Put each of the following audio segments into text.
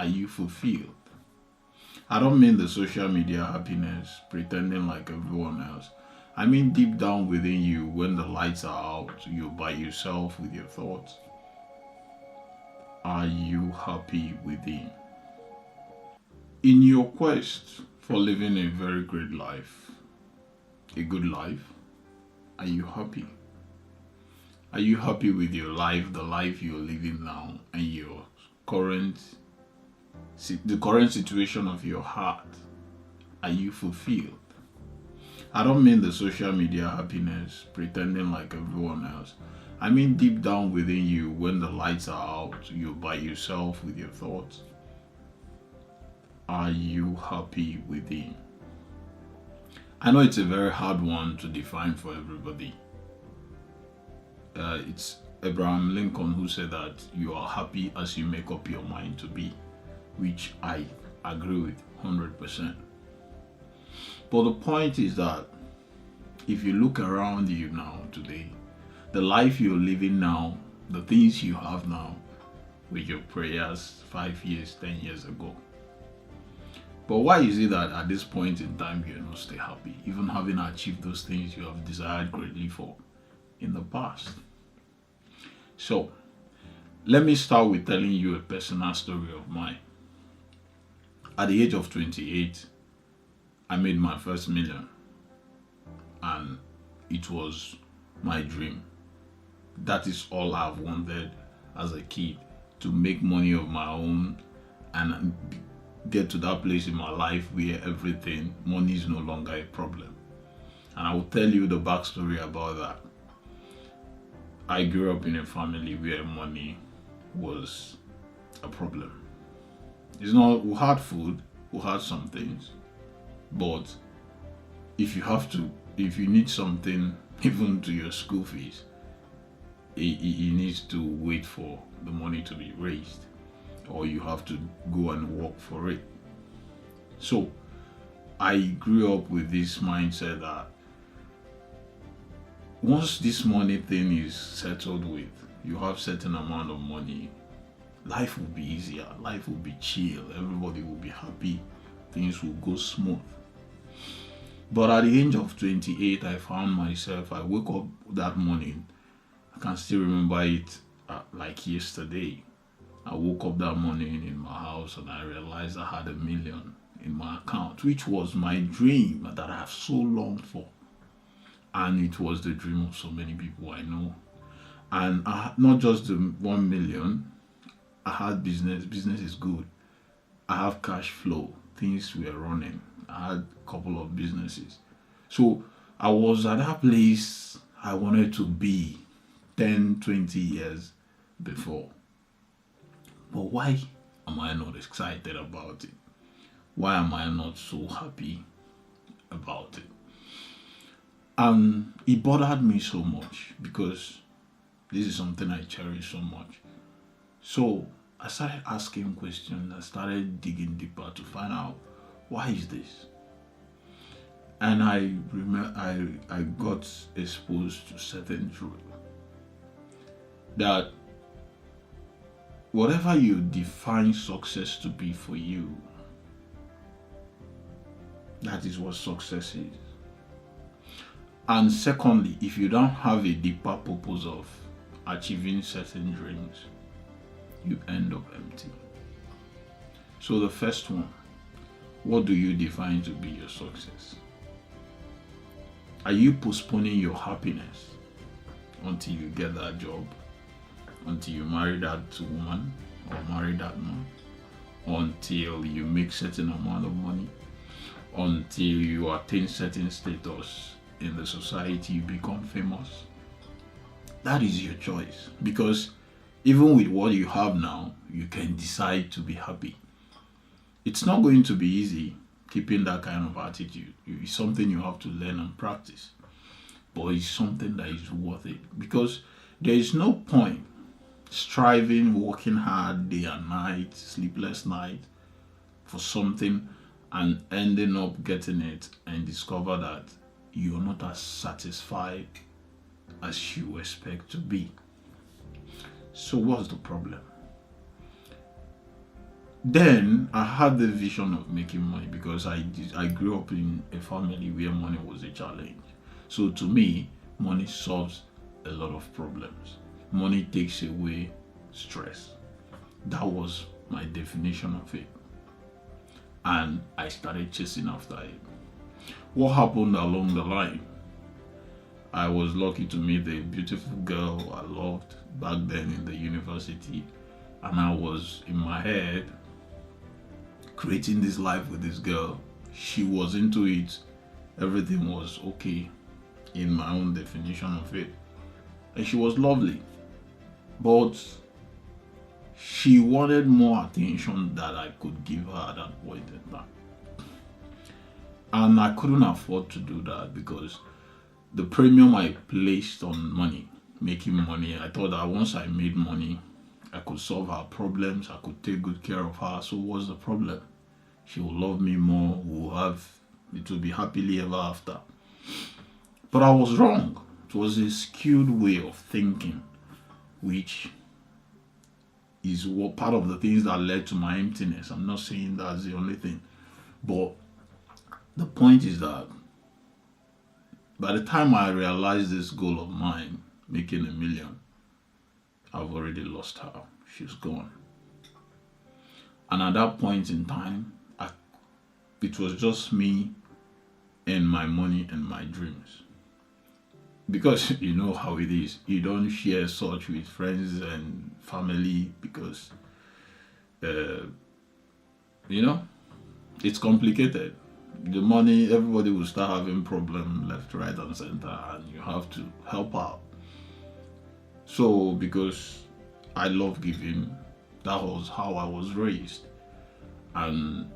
Are you fulfilled? I don't mean the social media happiness, pretending like everyone else. I mean deep down within you, when the lights are out, you're by yourself with your thoughts. Are you happy within? In your quest for living a very great life, a good life, are you happy? Are you happy with your life, the life you're living now, and your current, the current situation of your heart? Are you fulfilled? I don't mean the social media happiness, pretending like everyone else. I mean deep down within you, when the lights are out, you're by yourself with your thoughts. Are you happy within? I know it's a very hard one to define for everybody. It's Abraham Lincoln who said that you are happy as you make up your mind to be, which I agree with 100%. But the point is that if you look around you now today, the life you're living now, the things you have now, with your prayers 5 years, 10 years ago. But why is it that at this point in time you're not still happy, even having achieved those things you have desired greatly for in the past? So, let me start with telling you a personal story of mine. At the age of 28, I made my first million, and it was my dream. That is all I've wanted as a kid, to make money of my own and get to that place in my life where money is no longer a problem. And I will tell you the backstory about that. I grew up in a family where money was a problem. It's not, we had food, we had some things, but if you need something, even to your school fees, it needs to wait for the money to be raised, or you have to go and work for it. So I grew up with this mindset that once this money thing is settled with, you have certain amount of money, life will be easier, life will be chill, everybody will be happy, things will go smooth. But at the age of 28, I found myself, I woke up that morning, I can still remember it like yesterday. I woke up that morning in my house and I realized I had $1 million in my account, which was my dream that I have so longed for. And it was the dream of so many people I know. And not just the 1 million, I had business is good. I have cash flow, things were running. I had a couple of businesses. So I was at that place I wanted to be 10, 20 years before. But why am I not excited about it? Why am I not so happy about it? And it bothered me so much because this is something I cherish so much. So I started asking questions. I started digging deeper to find out, why is this? And I remember I got exposed to certain truth that whatever you define success to be for you, that is what success is. And secondly, if you don't have a deeper purpose of achieving certain dreams, you end up empty. So the first one, what do you define to be your success? Are you postponing your happiness until you get that job, until you marry that woman or marry that man, until you make certain amount of money, until you attain certain status in the society, you become famous? That is your choice, because even with what you have now, you can decide to be happy. It's not going to be easy keeping that kind of attitude. It's something you have to learn and practice, but it's something that is worth it, because there is no point striving, working hard day and night, sleepless night for something and ending up getting it and discover that you're not as satisfied as you expect to be. So what's the problem? Then I had the vision of making money because I grew up in a family where money was a challenge. So to me, money solves a lot of problems. Money takes away stress. That was my definition of it. And I started chasing after it. What happened along the line? I was lucky to meet a beautiful girl I loved back then in the university, and I was in my head creating this life with this girl. She was into it, everything was okay in my own definition of it, and she was lovely, but she wanted more attention that I could give her at that point in time. And I couldn't afford to do that because the premium I placed on money, making money, I thought that once I made money, I could solve her problems, I could take good care of her. So what's the problem? She will love me more, it will be happily ever after. But I was wrong. It was a skewed way of thinking, which is what part of the things that led to my emptiness. I'm not saying that's the only thing, but the point is that by the time I realized this goal of mine, making a million, I've already lost her. She's gone. And at that point in time, it was just me and my money and my dreams. Because you know how it is. You don't share such with friends and family because, uh, you know, it's complicated. The money, everybody will start having problem left, right, and center, and you have to help out. So, because I love giving, that was how I was raised, and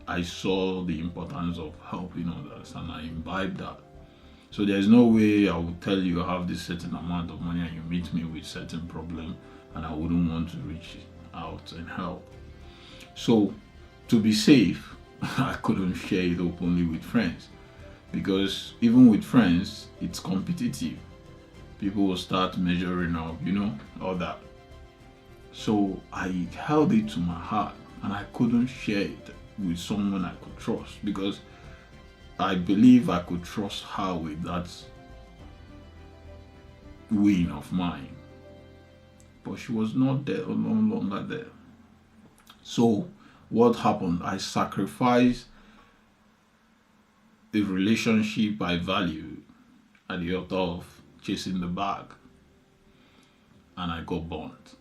I saw the importance of helping others, and I imbibed that. So there's no way I would tell you I have this certain amount of money and you meet me with certain problem, and I wouldn't want to reach out and help. So to be safe, I couldn't share it openly with friends because even with friends, it's competitive. People will start measuring up, all that. So I held it to my heart and I couldn't share it with someone I could trust because I believe I could trust her with that win of mine. But she was not there, no longer there. So what happened? I sacrificed the relationship I valued at the altar of chasing the bag, and I got burnt.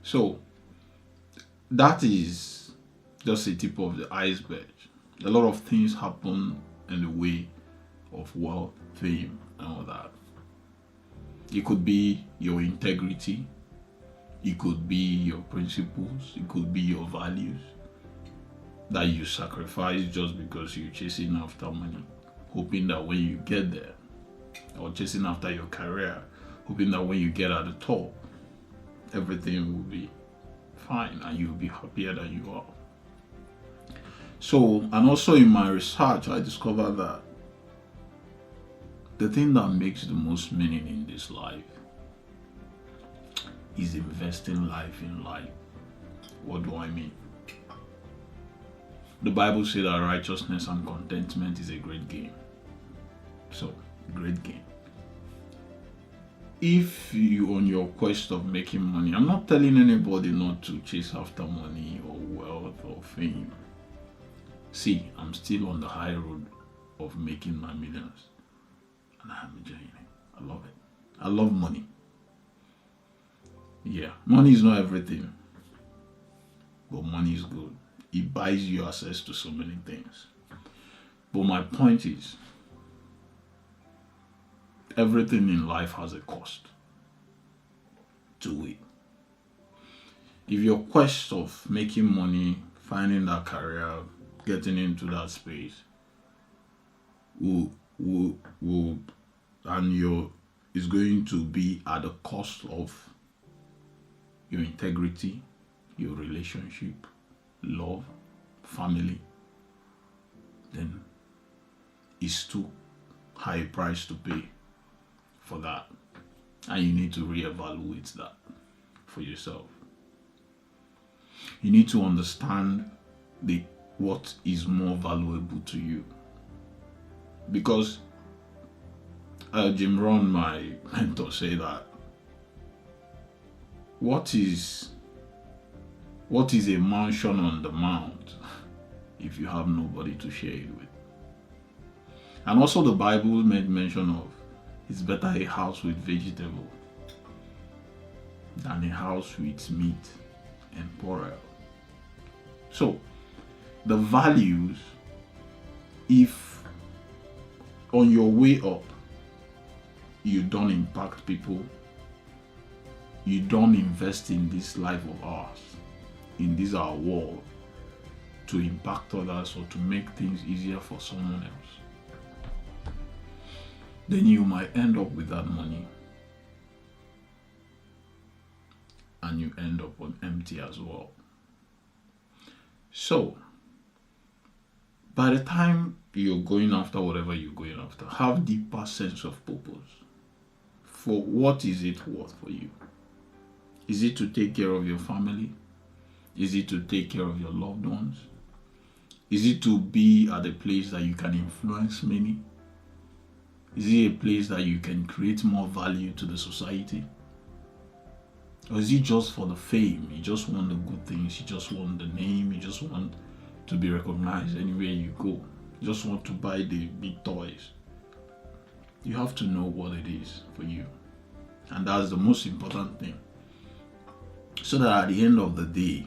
So that is just a tip of the iceberg. A lot of things happen in the way of wealth, fame, and all that. It could be your integrity, it could be your principles, it could be your values that you sacrifice just because you're chasing after money, hoping that when you get there, or chasing after your career, hoping that when you get at the top, everything will be fine and you'll be happier than you are. So, and also in my research, I discovered that the thing that makes the most meaning in this life is investing life in life. What do I mean? The Bible says that righteousness and contentment is a great gain. So, great gain. If you on your quest of making money, I'm not telling anybody not to chase after money or wealth or fame. See, I'm still on the high road of making my millions and I'm enjoying it. I love it. I love money. Yeah, money is not everything, but money is good. It buys you access to so many things. But my point is, everything in life has a cost to it. If your quest of making money, finding that career, getting into that space will and your is going to be at the cost of your integrity, your relationship, love, family, then it's too high a price to pay for that. And you need to reevaluate that for yourself. You need to understand what is more valuable to you. Because Jim Rohn, my mentor, said that what is a mansion on the mount if you have nobody to share it with? And also the Bible made mention of it's better a house with vegetable than a house with meat and porridge. So the values, if on your way up you don't impact people, you don't invest in this life of ours, in this our world, to impact others or to make things easier for someone else, then you might end up with that money and you end up on empty as well. So by the time you're going after whatever you're going after, have deeper sense of purpose. For what is it worth for you? Is it to take care of your family? Is it to take care of your loved ones? Is it to be at a place that you can influence many? Is it a place that you can create more value to the society? Or is it just for the fame? You just want the good things, you just want the name, you just want to be recognized anywhere you go. You just want to buy the big toys. You have to know what it is for you. And that's the most important thing. So that at the end of the day,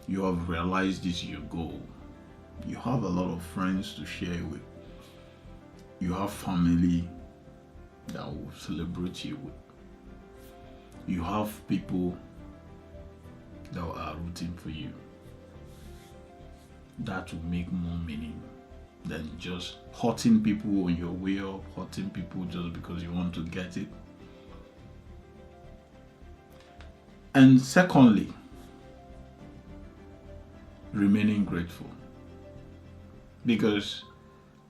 you have realized this is your goal. You have a lot of friends to share with. You have family that will celebrate you with. You have people that are rooting for you. That will make more meaning than just hurting people on your way up, hurting people just because you want to get it. And secondly, remaining grateful. Because,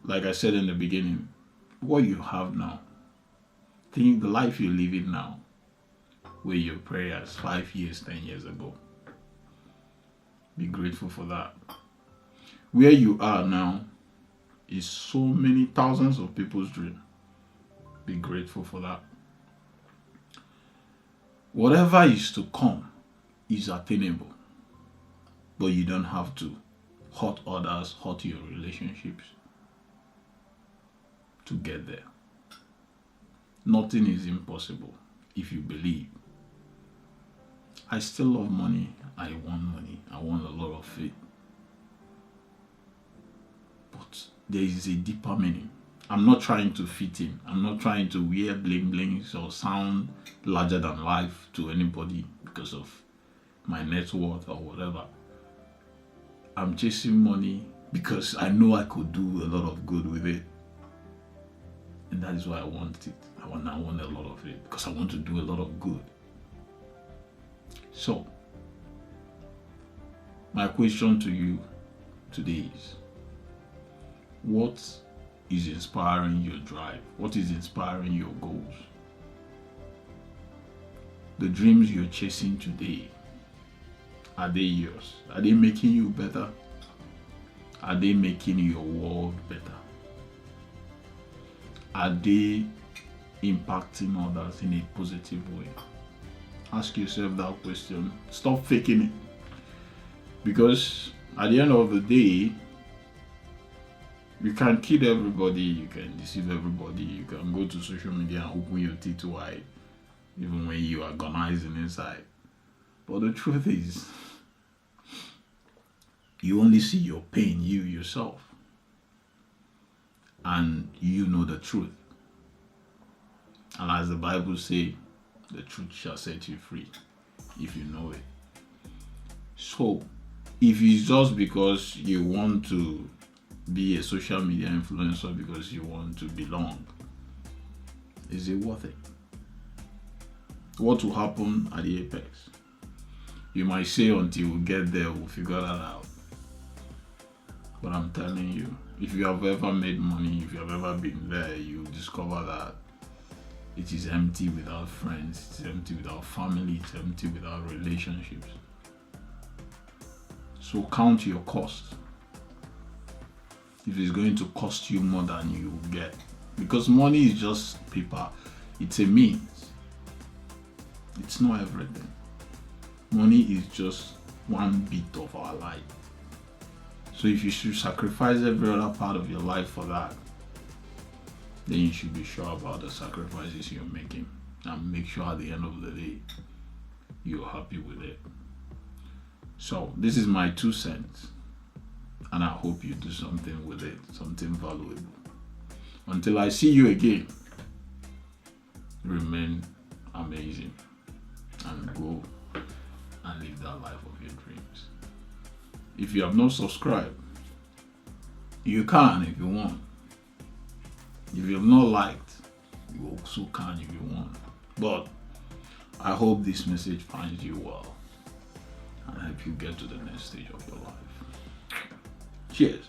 like I said in the beginning, what you have now, think the life you're living now, were your prayers 5 years, 10 years ago. Be grateful for that. Where you are now is so many thousands of people's dream. Be grateful for that. Whatever is to come is attainable, but you don't have to hurt others, hurt your relationships to get there. Nothing is impossible if you believe. I still love money. I want money. I want a lot of it. But there is a deeper meaning. I'm not trying to fit in. I'm not trying to wear bling blings or sound larger than life to anybody because of my net worth or whatever. I'm chasing money because I know I could do a lot of good with it. And that is why I want it. I want a lot of it because I want to do a lot of good. So, my question to you today is, what is inspiring your drive? What is inspiring your goals? The dreams you're chasing today, are they yours? Are they making you better? Are they making your world better? Are they impacting others in a positive way? Ask yourself that question. Stop faking it. Because at the end of the day, you can kid everybody, you can deceive everybody, you can go to social media and open your teeth wide, even when you are agonizing inside. But the truth is, you only see your pain, you yourself. And you know the truth. And as the Bible says, the truth shall set you free if you know it. So, if it's just because you want to be a social media influencer because you want to belong, is it worth it? What will happen at the apex? You might say until we get there, we'll figure that out. But I'm telling you, if you have ever made money, if you have ever been there, you discover that it is empty without friends, it's empty without family, it's empty without relationships. So count your cost. If it's going to cost you more than you get, because money is just paper, it's a means, it's not everything. Money is just one bit of our life. So if you should sacrifice every other part of your life for that, then you should be sure about the sacrifices you're making and make sure at the end of the day you're happy with it. So this is my 2 cents, and I hope you do something with it, something valuable. Until I see you again, remain amazing and go and live that life of your dreams. If you have not subscribed, you can if you want. If you have not liked, you also can if you want. But I hope this message finds you well and help you get to the next stage of your life. Cheers.